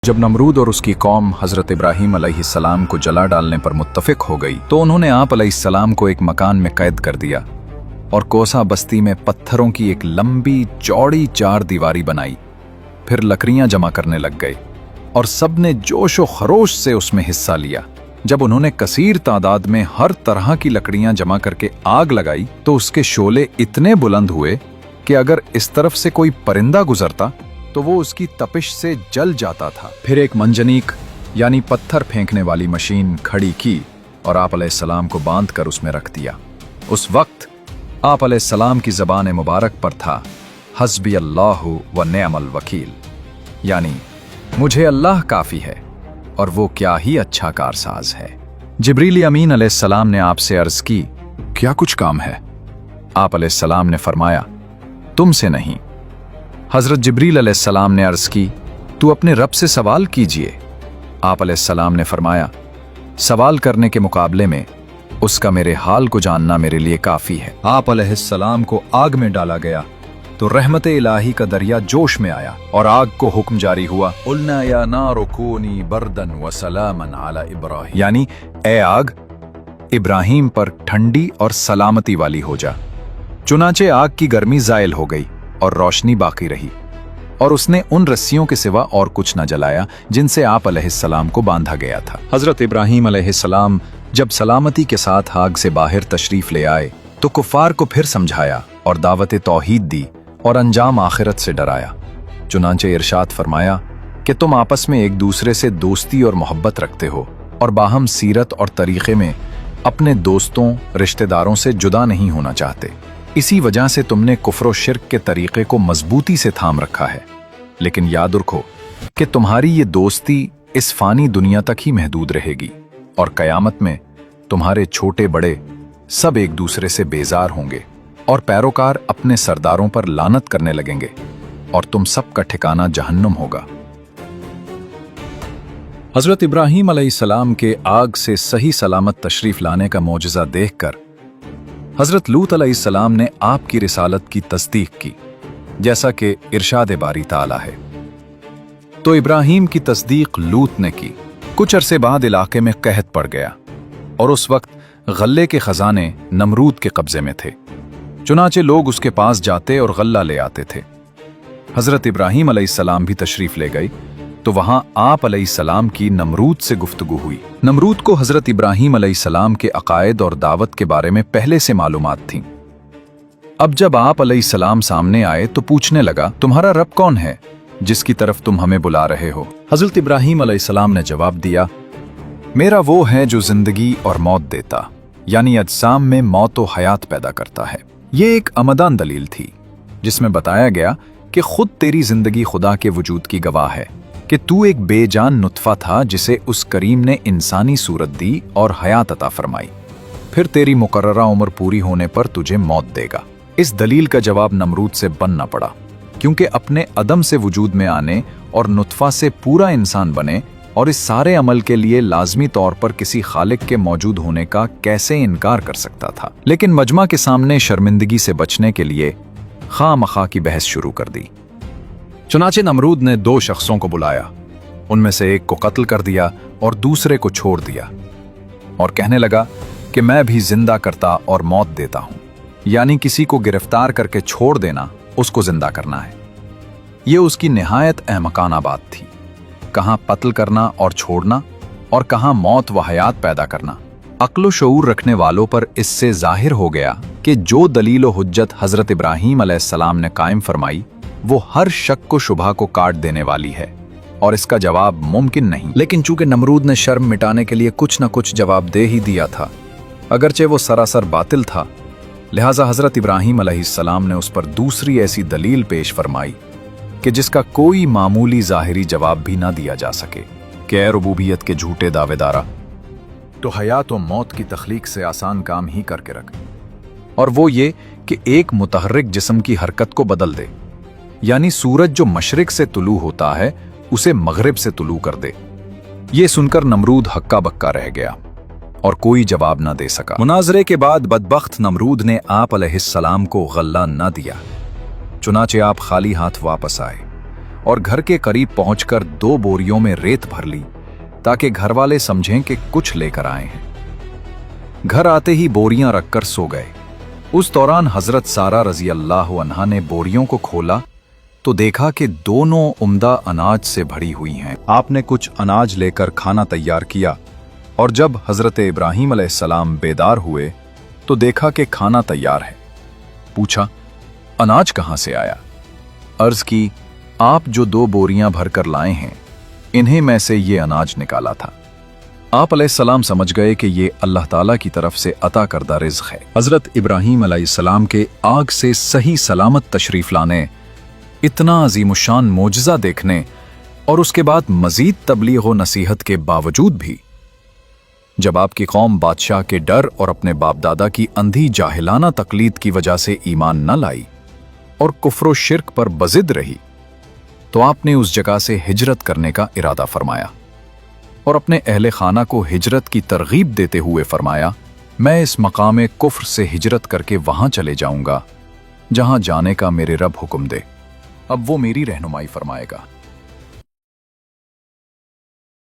जब नमरूद और उसकी कौम हजरत इब्राहीम अलैहिस्सलाम को जला डालने पर मुत्तफिक हो गई तो उन्होंने आप अलैहिस्सलाम को एक मकान में कैद कर दिया और कोसा बस्ती में पत्थरों की एक लंबी चौड़ी चार दीवारी बनाई। फिर लकड़ियां जमा करने लग गए और सबने जोश व खरोश से उसमें हिस्सा लिया। जब उन्होंने कसीर तादाद में हर तरह की लकड़ियां जमा करके आग लगाई तो उसके शोले इतने बुलंद हुए कि अगर इस तरफ से कोई परिंदा गुजरता तो वो उसकी तपिश से जल जाता था। फिर एक मंजनीक यानी पत्थर फेंकने वाली मशीन खड़ी की और आप अलैहिस्सलाम को बांधकर उसमें रख दिया। उस वक्त आप अलैहिस्सलाम की ज़बान मुबारक पर था हस्बी अल्लाहु व निअमल वकील, यानी मुझे अल्लाह काफ़ी है और वो क्या ही अच्छा कारसाज है। जिब्रील अमीन अलैहिस्सलाम ने आपसे अर्ज की, क्या कुछ काम है? आप अलैहिस्सलाम ने फरमाया, तुमसे नहीं। हजरत जिब्रील अलैहिस्सलाम ने अर्ज की, तू अपने रब से सवाल कीजिए। आप अलैहिस्सलाम ने फरमाया, सवाल करने के मुकाबले में उसका मेरे हाल को जानना मेरे लिए काफी है। आप अलैहिस्सलाम को आग में डाला गया तो रहमत इलाही का दरिया जोश में आया और आग को हुक्म जारी हुआ, उल्ना या नारु कूनी बर्दन व सलामन अला इब्राहीम, यानी ए आग इब्राहीम पर ठंडी और सलामती वाली हो जा। चुनाचे आग की गर्मी जायल हो गई और रोशनी बाकी रही और उसने उन रस्सियों के सिवा और कुछ न जलाया जिनसे आप अलैहिस्सलाम को बांधा गया था। हजरत इब्राहीम अलैहिस्सलाम जब सलामती के साथ आग से बाहर तशरीफ ले आए तो कुफार को फिर समझाया और दावत तौहीद दी और अंजाम आखिरत से डराया। चुनांचे इरशाद फरमाया कि तुम आपस में एक दूसरे से दोस्ती और मोहब्बत रखते हो और बाहम सीरत और तरीक़े में अपने दोस्तों रिश्तेदारों से जुदा नहीं होना चाहते। इसी वजह से तुमने कुफ्र और शिर्क के तरीक़े को मजबूती से थाम रखा है। लेकिन याद रखो कि तुम्हारी ये दोस्ती इस फानी दुनिया तक ही महदूद रहेगी और कयामत में तुम्हारे छोटे बड़े सब एक दूसरे से बेजार होंगे और पैरोकार अपने सरदारों पर लानत करने लगेंगे और तुम सब का ठिकाना जहन्नुम होगा। हजरत इब्राहीम अलैहिस्सलाम के आग से सही सलामत तशरीफ लाने का मौजज़ा देखकर हजरत लूत अलैहिस्सलाम ने आपकी रिसालत की तस्दीक की, जैसा कि इरशाद बारी ताला है। तो इब्राहीम की तस्दीक लूत ने की। कुछ अरसे बाद इलाके में कहत पड़ गया और उस वक्त गल्ले के खजाने नमरूद के कब्जे में थे। चुनाचे लोग उसके पास जाते और गल्ला ले आते थे। हजरत इब्राहीम अलैहिस्सलाम भी तशरीफ ले गए तो वहां आप अलैहिस्सलाम की नमरूद से गुफ्तगू हुई। नमरूद को हजरत इब्राहीम अलैहिस्सलाम के अकायद और दावत के बारे में पहले से मालूमात थीं। अब जब आप अलैहिस्सलाम सामने आए तो पूछने लगा, तुम्हारा रब कौन है जिसकी तरफ तुम हमें बुला रहे हो? हजरत इब्राहीम अलैहिस्सलाम ने जवाब दिया, मेरा वो है जो जिंदगी और मौत देता, यानी अजसाम में मौत व हयात पैदा करता है। ये एक अमदान दलील थी जिसमें बताया गया कि खुद तेरी जिंदगी खुदा के वजूद की गवाह है कि तू एक बेजान नुत्फा था जिसे उस करीम ने इंसानी सूरत दी और हयात अता फरमाई। फिर तेरी मुकर्ररा उम्र पूरी होने पर तुझे मौत देगा। इस दलील का जवाब नमरूद से बनना पड़ा, क्योंकि अपने अदम से वजूद में आने और नुत्फा से पूरा इंसान बने और इस सारे अमल के लिए लाजमी तौर पर किसी खालिक के मौजूद होने का कैसे इनकार कर सकता था। लेकिन मजमा के सामने शर्मिंदगी से बचने के लिए खामखा की बहस शुरू कर दी। चुनाचे नमरूद ने दो शख्सों को बुलाया, उनमें से एक को कत्ल कर दिया और दूसरे को छोड़ दिया और कहने लगा कि मैं भी जिंदा करता और मौत देता हूं, यानी किसी को गिरफ्तार करके छोड़ देना उसको जिंदा करना है। यह उसकी निहायत अहमकाना बात थी। कहां कत्ल करना और छोड़ना और कहां मौत व हयात पैदा करना। अक्ल व शऊर रखने वालों पर इससे जाहिर हो गया कि जो दलील व हुज्जत हजरत इब्राहीम अलैहिस्सलाम ने कायम फरमाई वो हर शक को शुबहा को काट देने वाली है और इसका जवाब मुमकिन नहीं। लेकिन चूंकि नमरूद ने शर्म मिटाने के लिए कुछ न कुछ जवाब दे ही दिया था, अगरचे वो सरासर बातिल था, लिहाजा हजरत इब्राहीम अलैहिस्सलाम ने उस पर दूसरी ऐसी दलील पेश फरमाई कि जिसका कोई मामूली ज़ाहिरी जवाब भी ना दिया जा सके कि ए रुबूबियत के झूठे दावेदारा, तो हयात व मौत की तख्लीक से आसान काम ही करके रख, और वो ये कि एक मुतहर्रिक जिस्म की हरकत को बदल दे, यानी सूरज जो मशरिक से तुलू होता है उसे मगरिब से तुलू कर दे। ये सुनकर नमरूद हक्का बक्का रह गया और कोई जवाब ना दे सका। मुनाजरे के बाद बदबख्त नमरूद ने आप अलैहिस्सलाम को गल्ला ना दिया, चुनाचे आप खाली हाथ वापस आए और घर के करीब पहुंचकर 2 बोरियों में रेत भर ली ताकि घर वाले समझें कि कुछ लेकर आए हैं। घर आते ही बोरियां रखकर सो गए। उस दौरान हजरत सारा रजी अल्लाह अन्हा ने बोरियों को खोला तो देखा कि दोनों उम्दा अनाज से भरी हुई हैं। आपने कुछ अनाज लेकर खाना तैयार किया और जब हजरत इब्राहीम अलैहिस्सलाम बेदार हुए तो देखा कि खाना तैयार है। पूछा, अनाज कहां से आया? अर्ज की, आप जो 2 बोरियां भरकर लाए हैं, इन्हें में से ये अनाज निकाला था। आप अलैहिस्सलाम समझ गए कि ये अल्लाह ताला की तरफ से अता करदा रिज़्क़ है। हजरत इब्राहीम अलैहिस्सलाम के आग से सही सलामत तशरीफ लाने, इतना अजीमुशान मोजज़ा देखने और उसके बाद मजीद तबलीग व नसीहत के बावजूद भी जब आपकी कौम बादशाह के डर और अपने बाप दादा की अंधी जाहिलाना तकलीद की वजह से ईमान न लाई और कुफ्र शिर्क पर बजिद रही, तो आपने उस जगह से हिजरत करने का इरादा फरमाया और अपने अहले खाना को हिजरत की तरगीब देते हुए फरमाया, मैं इस मकाम कुफ्र से हिजरत करके वहां चले जाऊंगा जहां जाने का मेरे रब हुक्म दे, अब वो मेरी रहनुमाई फरमाएगा।